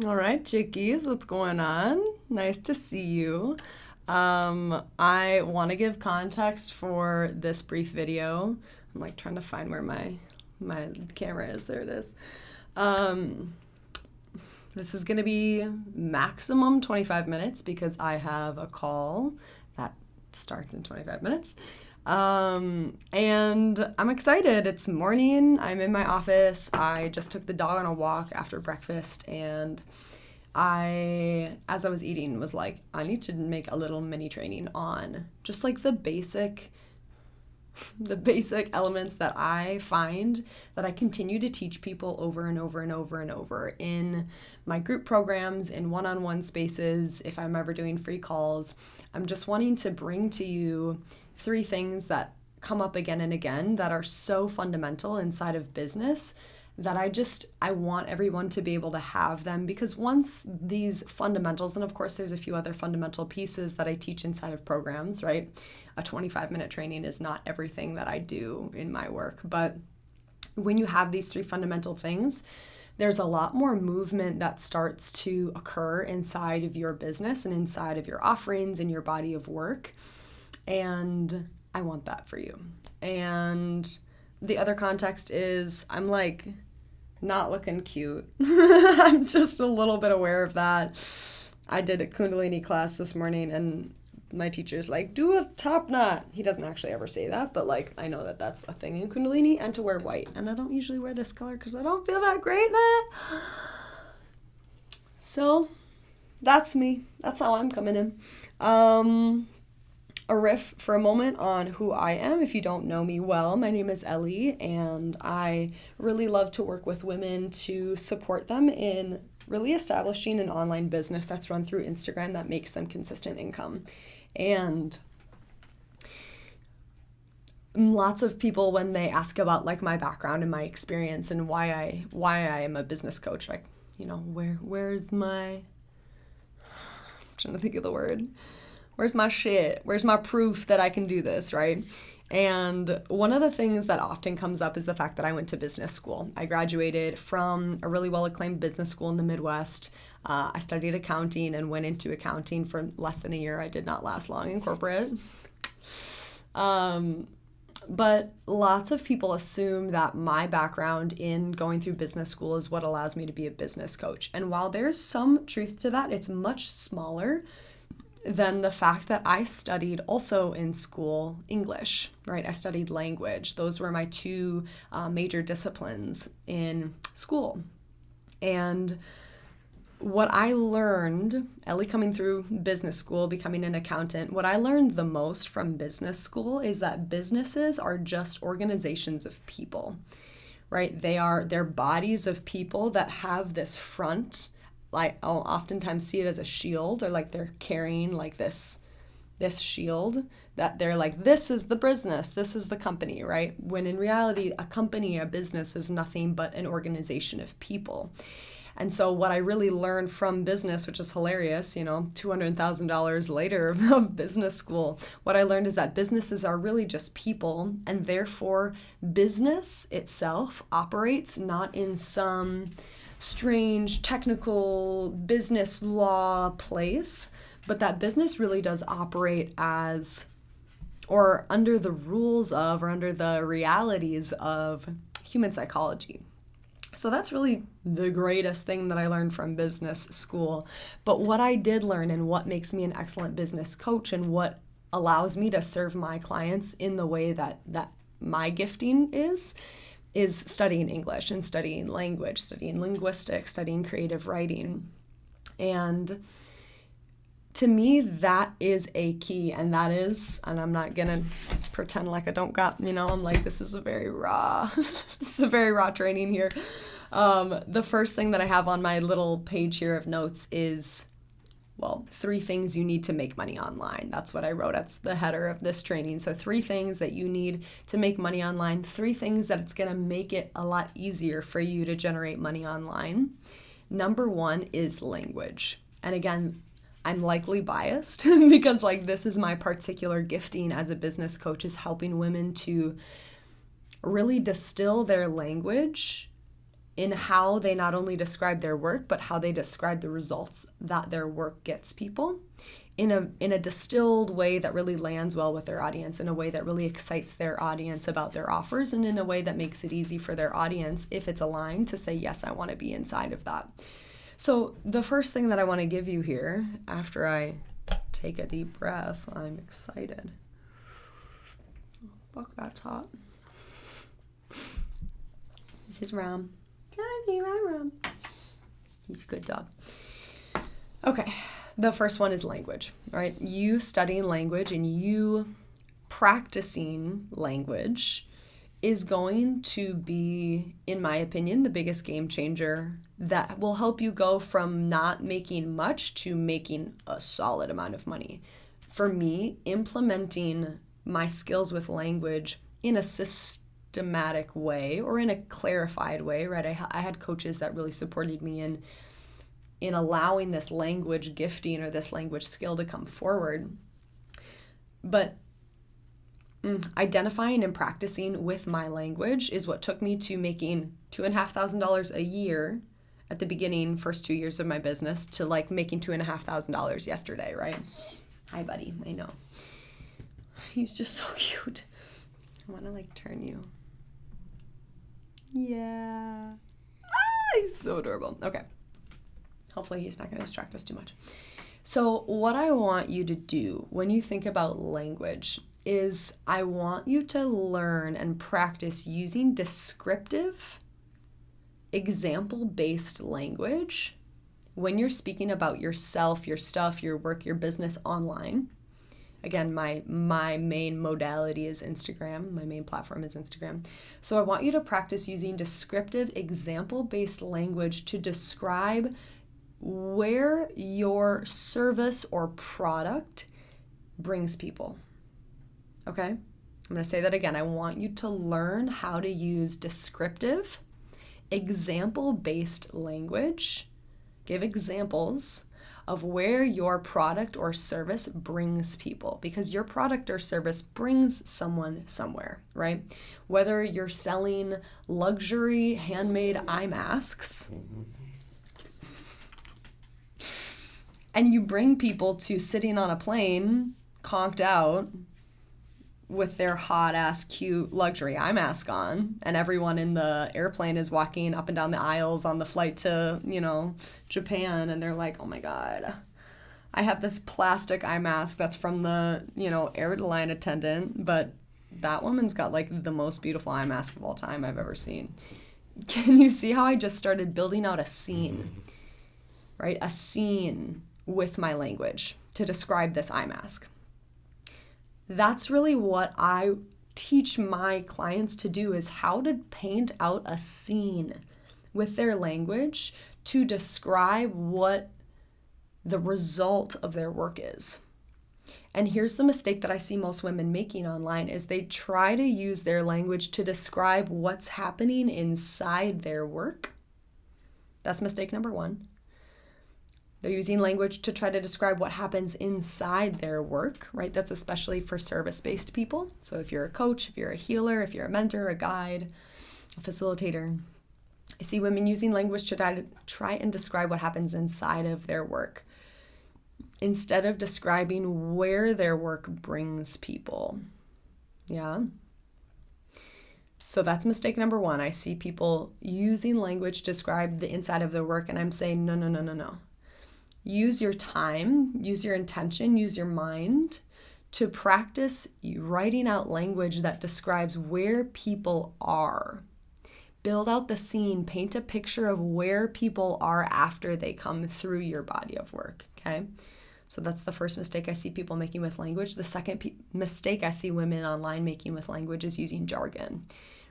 All right, chickies, what's going on? Nice to see you. I want to give context for this brief video. I'm like trying to find where my camera is. There it is. Um, this is going to be maximum 25 minutes because I have a call that starts in 25 minutes. And I'm excited. It's morning. I'm in my office. I just took the dog on a walk after breakfast, and as I was eating, was like, I need to make a little mini training on just like the basic elements that I find that I continue to teach people over and over and over and over in my group programs, in one-on-one spaces, if I'm ever doing free calls. I'm just wanting to bring to you three things that come up again and again that are so fundamental inside of business that I want everyone to be able to have them, because once these fundamentals, and of course there's a few other fundamental pieces that I teach inside of programs, right? A 25-minute training is not everything that I do in my work, but when you have these three fundamental things, there's a lot more movement that starts to occur inside of your business and inside of your offerings and your body of work. And I want that for you. And the other context is I'm like not looking cute. I'm just a little bit aware of that. I did a Kundalini class this morning, and my teacher's like, do a top knot. He doesn't actually ever say that, but like I know that that's a thing in Kundalini, and to wear white. And I don't usually wear this color because I don't feel that great in it. So that's me. That's how I'm coming in. A riff for a moment on who I am. If you don't know me well, my name is Ellie, and I really love to work with women to support them in really establishing an online business that's run through Instagram that makes them consistent income. And lots of people, when they ask about like my background and my experience and why I am a business coach, like, where's my, I'm trying to think of the word. Where's my shit? Where's my proof that I can do this, right? And one of the things that often comes up is the fact that I went to business school. I graduated from a really well-acclaimed business school in the Midwest. I studied accounting and went into accounting for less than a year. I did not last long in corporate. But lots of people assume that my background in going through business school is what allows me to be a business coach. And while there's some truth to that, it's much smaller than the fact that I studied also in school English, right? I studied language. Those were my two major disciplines in school. And what I learned, Ellie coming through business school, becoming an accountant, what I learned the most from business school is that businesses are just organizations of people, right? They're bodies of people that have this front. Like, I'll oftentimes see it as a shield, or like they're carrying like this shield that they're like, this is the business, this is the company, right? When in reality, a company, a business is nothing but an organization of people. And so what I really learned from business, which is hilarious, $200,000 later of business school, what I learned is that businesses are really just people, and therefore business itself operates not in some strange technical business law place, but that business really does operate as, or under the rules of, or under the realities of human psychology. So that's really the greatest thing that I learned from business school. But what I did learn, and what makes me an excellent business coach, and what allows me to serve my clients in the way that my gifting is studying English and studying language, studying linguistics, studying creative writing. And to me, that is a key, and I'm not gonna pretend like I don't got, I'm like, this is a very raw training here. The first thing that I have on my little page here of notes is, 3 things you need to make money online. That's what I wrote. That's the header of this training. So 3 things that you need to make money online. 3 things that it's going to make it a lot easier for you to generate money online. Number 1 is language. And again, I'm likely biased because this is my particular gifting as a business coach, is helping women to really distill their language in how they not only describe their work, but how they describe the results that their work gets people in a distilled way that really lands well with their audience, in a way that really excites their audience about their offers, and in a way that makes it easy for their audience, if it's aligned, to say, yes, I want to be inside of that. So the first thing that I want to give you here, after I take a deep breath, I'm excited. Oh, fuck that top. This is Ram. Ram. He's a good dog. Okay, the first one is language, right? You studying language and you practicing language is going to be, in my opinion, the biggest game changer that will help you go from not making much to making a solid amount of money. For me, implementing my skills with language in a systematic way or in a clarified way, right? I had coaches that really supported me in allowing this language gifting or this language skill to come forward. But identifying and practicing with my language is what took me to making $2,500 a year at the beginning, first 2 years of my business, to like making $2,500 yesterday, right? Hi, buddy. I know. He's just so cute. I want to like turn you. Yeah. He's so adorable. Okay. Hopefully he's not going to distract us too much. So what I want you to do when you think about language is I want you to learn and practice using descriptive, example-based language when you're speaking about yourself, your stuff, your work, your business online. Again, my main modality is Instagram. My main platform is Instagram. So I want you to practice using descriptive, example-based language to describe where your service or product brings people. Okay? I'm going to say that again. I want you to learn how to use descriptive, example-based language. Give examples of where your product or service brings people, because your product or service brings someone somewhere, right? Whether you're selling luxury handmade eye masks and you bring people to sitting on a plane conked out with their hot ass cute luxury eye mask on, and everyone in the airplane is walking up and down the aisles on the flight to, Japan, and they're like, oh my God, I have this plastic eye mask that's from the, airline attendant, but that woman's got like the most beautiful eye mask of all time I've ever seen. Can you see how I just started building out a scene, right? A scene with my language to describe this eye mask. That's really what I teach my clients to do, is how to paint out a scene with their language to describe what the result of their work is. And here's the mistake that I see most women making online is they try to use their language to describe what's happening inside their work. That's mistake number one. They're using language to try to describe what happens inside their work, right? That's especially for service-based people. So if you're a coach, if you're a healer, if you're a mentor, a guide, a facilitator, I see women using language to try and describe what happens inside of their work instead of describing where their work brings people. Yeah. So that's mistake number one. I see people using language to describe the inside of their work, and I'm saying, no. Use your time, use your intention, use your mind to practice writing out language that describes where people are. Build out the scene, paint a picture of where people are after they come through your body of work, okay? So that's the first mistake I see people making with language. The second mistake I see women online making with language is using jargon,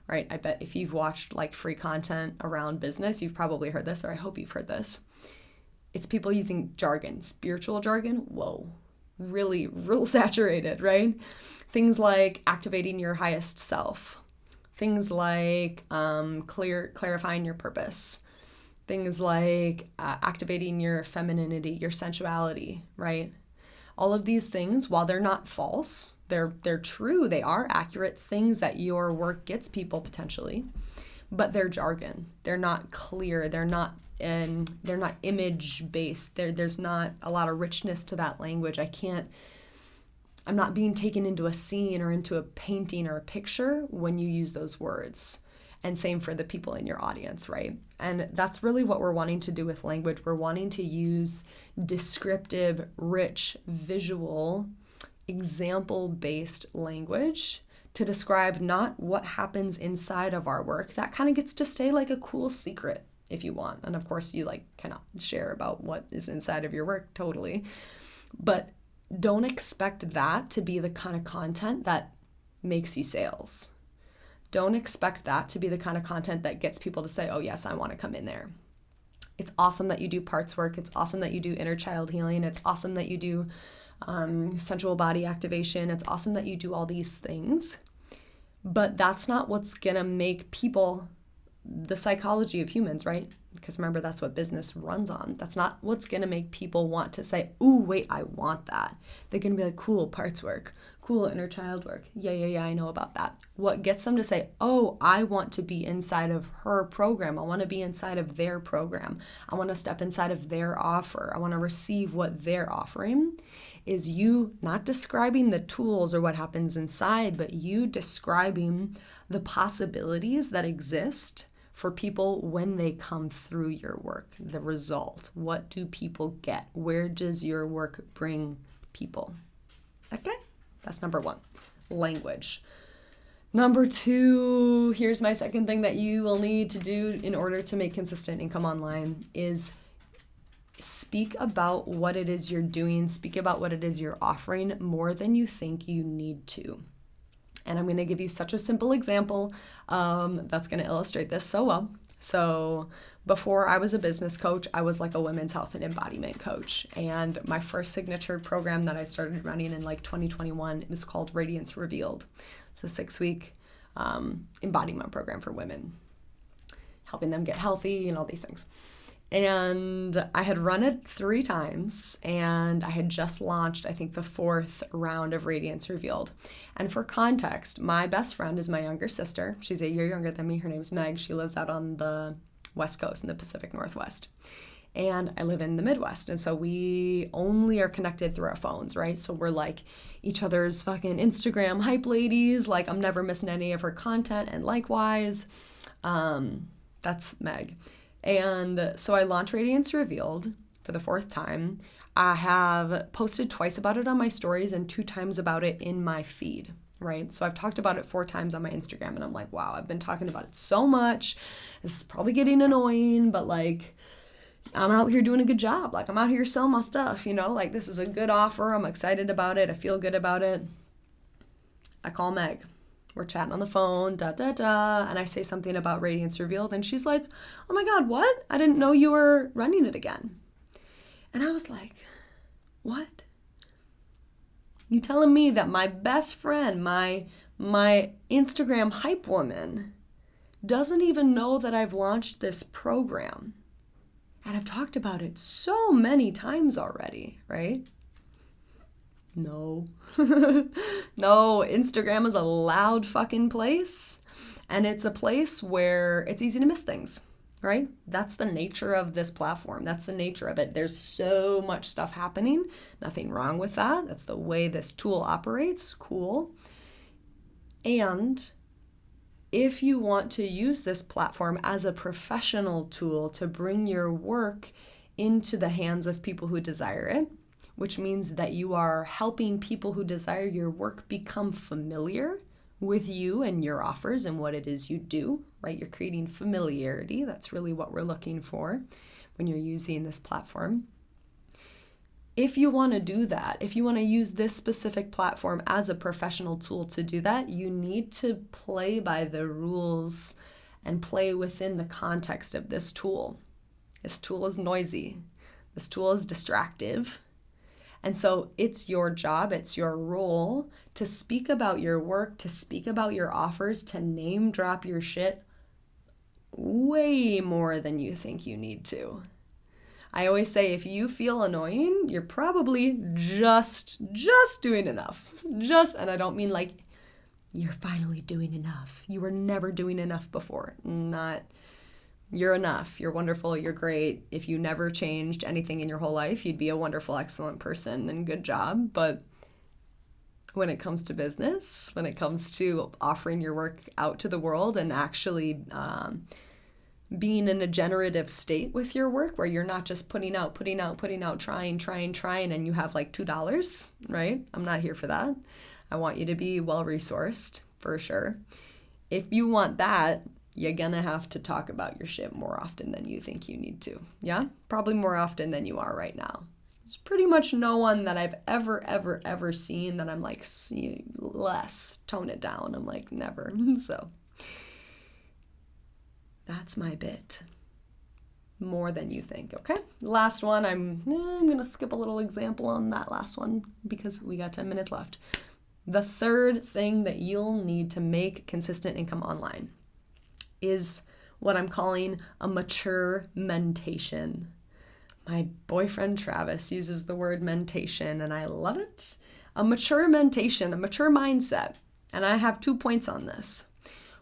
right? I bet if you've watched like free content around business, you've probably heard this, or I hope you've heard this. It's people using jargon, spiritual jargon. Whoa, really real saturated, right? Things like activating your highest self. Things like clarifying your purpose. Things like activating your femininity, your sensuality, right? All of these things, while they're not false, they're true. They are accurate things that your work gets people potentially. but they're jargon. They're not clear. They're not image based. There's not a lot of richness to that language. I'm not being taken into a scene or into a painting or a picture when you use those words. And same for the people in your audience, right? And that's really what we're wanting to do with language. We're wanting to use descriptive, rich, visual, example-based language to describe not what happens inside of our work. That kind of gets to stay like a cool secret if you want. And of course you cannot share about what is inside of your work, totally. But don't expect that to be the kind of content that makes you sales. Don't expect that to be the kind of content that gets people to say, oh yes, I want to come in there. It's awesome that you do parts work. It's awesome that you do inner child healing. It's awesome that you do sensual body activation. It's awesome that you do all these things. But that's not what's going to make people, the psychology of humans, right? Because remember, that's what business runs on. That's not what's going to make people want to say, ooh, wait, I want that. They're going to be like, cool, parts work, cool, inner child work. Yeah, I know about that. What gets them to say, oh, I want to be inside of her program. I want to be inside of their program. I want to step inside of their offer. I want to receive what they're offering, is you not describing the tools or what happens inside, but you describing the possibilities that exist for people when they come through your work, the result. What do people get? Where does your work bring people? Okay, that's number one, language. Number two, here's my second thing that you will need to do in order to make consistent income online is speak about what it is you're doing, speak about what it is you're offering more than you think you need to. And I'm going to give you such a simple example that's going to illustrate this so well. So before I was a business coach, I was like a women's health and embodiment coach. And my first signature program that I started running in 2021 is called Radiance Revealed. It's a 6-week embodiment program for women, helping them get healthy and all these things. And I had run it 3 times, and I had just launched, I think, the 4th round of Radiance Revealed. And for context, my best friend is my younger sister. She's 1 year younger than me. Her name's Meg. She lives out on the West Coast in the Pacific Northwest. And I live in the Midwest. And so we only are connected through our phones, right? So we're like each other's fucking Instagram hype ladies. Like, I'm never missing any of her content. And likewise, that's Meg. And so I launched Radiance Revealed for the 4th time. I have posted twice about it on my stories and 2 times about it in my feed, right? So I've talked about it 4 times on my Instagram, and I'm like, wow, I've been talking about it so much. This is probably getting annoying, but I'm out here doing a good job. I'm out here selling my stuff, this is a good offer. I'm excited about it. I feel good about it. I call Meg. We're chatting on the phone, and I say something about Radiance Revealed, and she's like, oh my God, what? I didn't know you were running it again. And I was like, what? You telling me that my best friend, my Instagram hype woman, doesn't even know that I've launched this program? And I've talked about it so many times already, right? No. No, Instagram is a loud fucking place, and it's a place where it's easy to miss things, right? That's the nature of this platform. That's the nature of it. There's so much stuff happening. Nothing wrong with that. That's the way this tool operates. Cool. And if you want to use this platform as a professional tool to bring your work into the hands of people who desire it, which means that you are helping people who desire your work become familiar with you and your offers and what it is you do, right? You're creating familiarity. That's really what we're looking for when you're using this platform. If you want to do that, if you want to use this specific platform as a professional tool to do that, you need to play by the rules and play within the context of this tool. This tool is noisy. This tool is distractive. And so it's your job, it's your role to speak about your work, to speak about your offers, to name drop your shit way more than you think you need to. I always say if you feel annoying, you're probably just doing enough. And I don't mean you're finally doing enough. You were never doing enough before. Not, you're enough. You're wonderful. You're great. If you never changed anything in your whole life, you'd be a wonderful, excellent person, and good job. But when it comes to business, when it comes to offering your work out to the world and actually being in a generative state with your work, where you're not just putting out, trying, and you have like $2, right? I'm not here for that. I want you to be well-resourced, for sure. If you want that, you're gonna have to talk about your shit more often than you think you need to. Yeah? Probably more often than you are right now. There's pretty much no one that I've ever seen that I'm like, less, tone it down. I'm like, never. So that's my bit. More than you think, okay? Last one, I'm gonna skip a little example on that last one because we got 10 minutes left. The third thing that you'll need to make consistent income online is what I'm calling a mature mentation. My boyfriend Travis uses the word mentation, and I love it. A mature mentation, a mature mindset. And I have 2 points on this.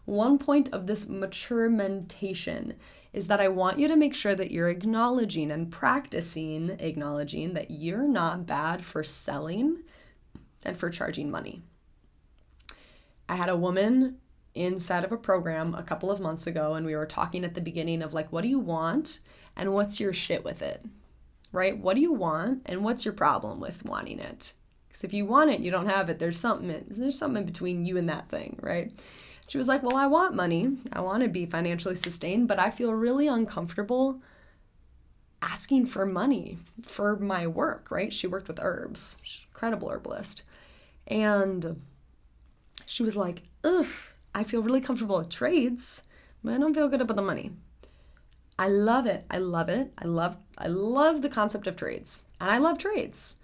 One point of this mature mentation is that I want you to make sure that you're acknowledging and practicing acknowledging that you're not bad for selling and for charging money. I had a woman inside of a program a couple of months ago, and we were talking at the beginning of like, what do you want and what's your shit with it, right? What do you want and what's your problem with wanting it? Because if you want it, you don't have it. There's something between you and that thing, right? She was like, well, I want money. I want to be financially sustained, but I feel really uncomfortable asking for money for my work, right? She worked with herbs. She's an incredible herbalist. And she was like, ugh, I feel really comfortable with trades, but I don't feel good about the money. I love it. I love the concept of trades. And I love trades.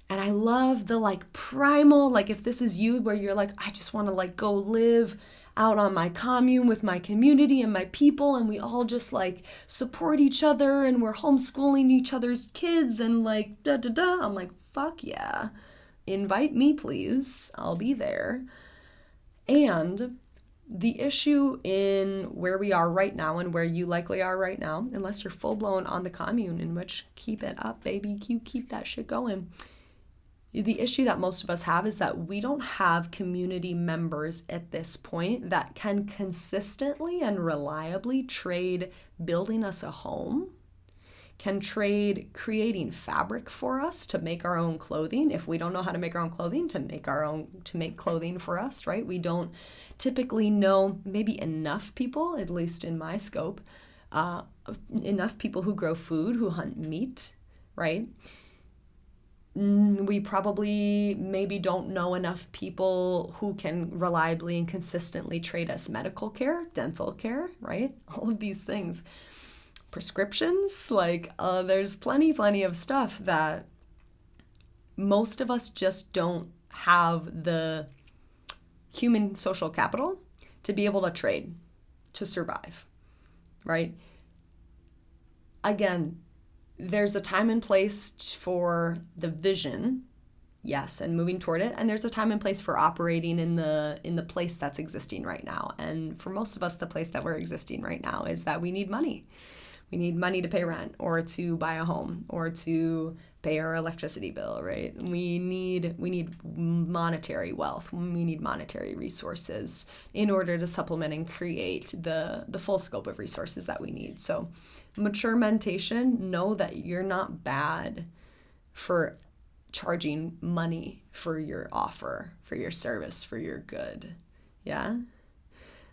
And I love the like primal, like if this is you where you're like, I just want to like go live out on my commune with my community and my people, and we all just like support each other and we're homeschooling each other's kids and like da-da-da. I'm like, fuck yeah. Invite me, please. I'll be there. And the issue in where we are right now and where you likely are right now, unless you're full-blown on the commune, in which keep it up, baby. Keep that shit going. The issue that most of us have is that we don't have community members at this point that can consistently and reliably trade building us a home, can trade creating fabric for us to make our own clothing. If we don't know how to make our own clothing, to make clothing for us, right? We don't typically know maybe enough people, at least in my scope, enough people who grow food, who hunt meat, right? We probably maybe don't know enough people who can reliably and consistently trade us medical care, dental care, right? All of these things. Prescriptions, like there's plenty of stuff that most of us just don't have the human social capital to be able to trade, to survive, right? Again, there's a time and place for the vision, yes, and moving toward it, and there's a time and place for operating in the place that's existing right now. And for most of us, the place that we're existing right now is that we need money. We need money to pay rent or to buy a home or to pay our electricity bill, right? We need monetary wealth. We need monetary resources in order to supplement and create the full scope of resources that we need. So mature mentation, know that you're not bad for charging money for your offer, for your service, for your good. Yeah?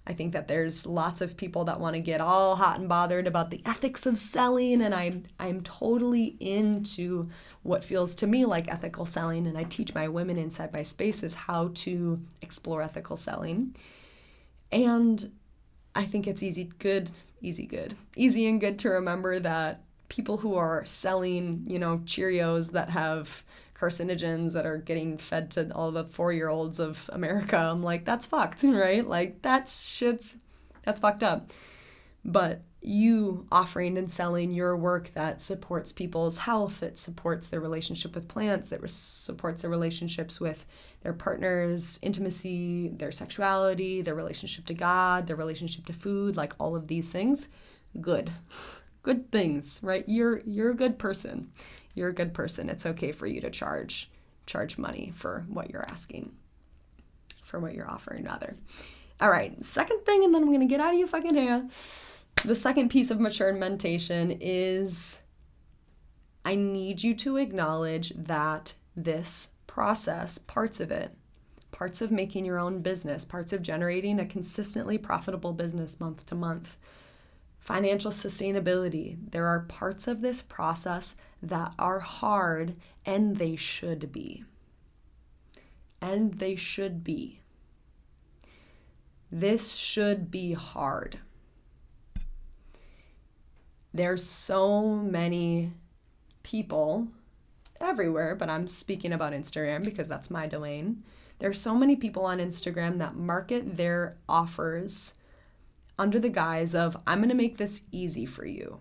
I think that there's lots of people that want to get all hot and bothered about the ethics of selling, and I'm totally into what feels to me like ethical selling, and I teach my women inside my spaces how to explore ethical selling. And I think it's easy and good to remember that people who are selling, Cheerios that have carcinogens that are getting fed to all the 4-year-olds of America, I'm like, that's fucked, right? Like that's fucked up. But you offering and selling your work that supports people's health, it supports their relationship with plants, it supports their relationships with their partners, intimacy, their sexuality, their relationship to God, their relationship to food, like all of these things, good things, right? You're a good person. You're a good person. It's okay for you to charge money for what you're asking, for what you're offering, rather. All right, second thing, and then I'm gonna get out of your fucking hair. The second piece of mature mentation is I need you to acknowledge that this process, parts of it, parts of making your own business, parts of generating a consistently profitable business month to month, financial sustainability, there are parts of this process that are hard, and they should be. And they should be. This should be hard. There's so many people everywhere, but I'm speaking about Instagram because that's my domain. There's so many people on Instagram that market their offers under the guise of, I'm going to make this easy for you.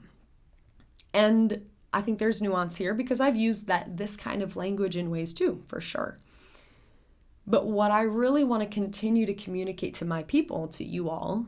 And I think there's nuance here because I've used this kind of language in ways too, for sure. But what I really want to continue to communicate to my people, to you all,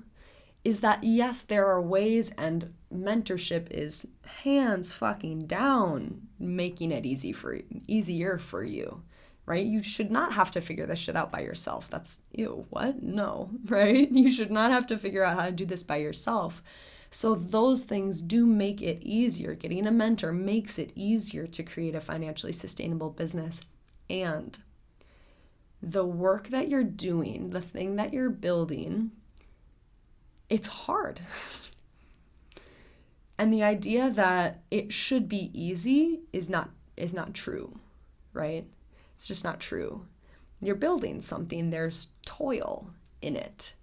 is that yes, there are ways, and mentorship is hands fucking down making it easier for you, right? You should not have to figure this shit out by yourself. That's, ew, what? No, right? You should not have to figure out how to do this by yourself. So those things do make it easier. Getting a mentor makes it easier to create a financially sustainable business. And the work that you're doing, the thing that you're building, it's hard. And the idea that it should be easy is not true, right? It's just not true. You're building something, there's toil in it,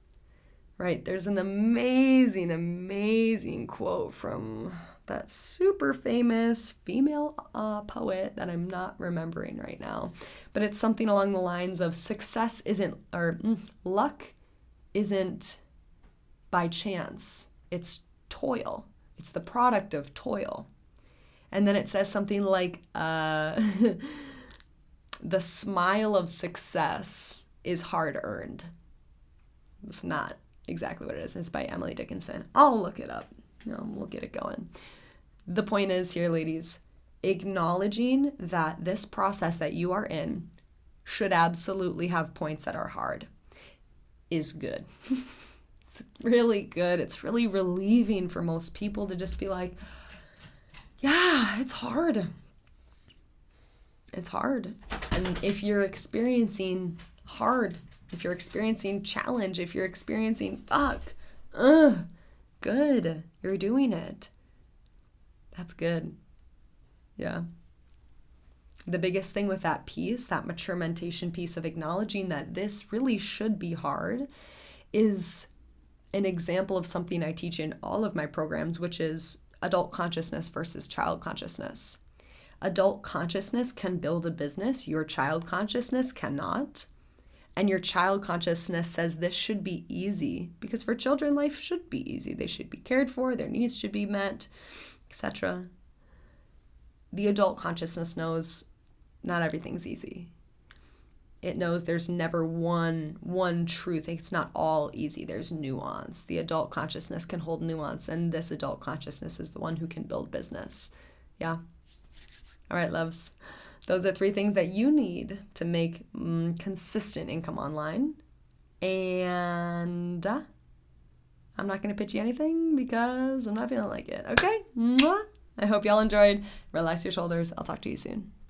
right? There's an amazing, amazing quote from that super famous female poet that I'm not remembering right now, but it's something along the lines of luck isn't by chance, it's toil. It's the product of toil. And then it says something like, the smile of success is hard earned. It's not exactly what it is. It's by Emily Dickinson. I'll look it up. We'll get it going. The point is here, ladies, acknowledging that this process that you are in should absolutely have points that are hard is good. It's really good. It's really relieving for most people to just be like, yeah, it's hard. It's hard. And if you're experiencing hard, if you're experiencing challenge, if you're experiencing good, you're doing it. That's good. Yeah. The biggest thing with that piece, that mature mentation piece of acknowledging that this really should be hard, is an example of something I teach in all of my programs, which is adult consciousness versus child consciousness. Adult consciousness can build a business. Your child consciousness cannot. And your child consciousness says this should be easy because for children, life should be easy. They should be cared for. Their needs should be met, etc. The adult consciousness knows not everything's easy. It knows there's never one truth. It's not all easy. There's nuance. The adult consciousness can hold nuance, and this adult consciousness is the one who can build business. Yeah. All right, loves. Those are 3 things that you need to make consistent income online. And I'm not going to pitch you anything because I'm not feeling like it. Okay? Mwah. I hope y'all enjoyed. Relax your shoulders. I'll talk to you soon.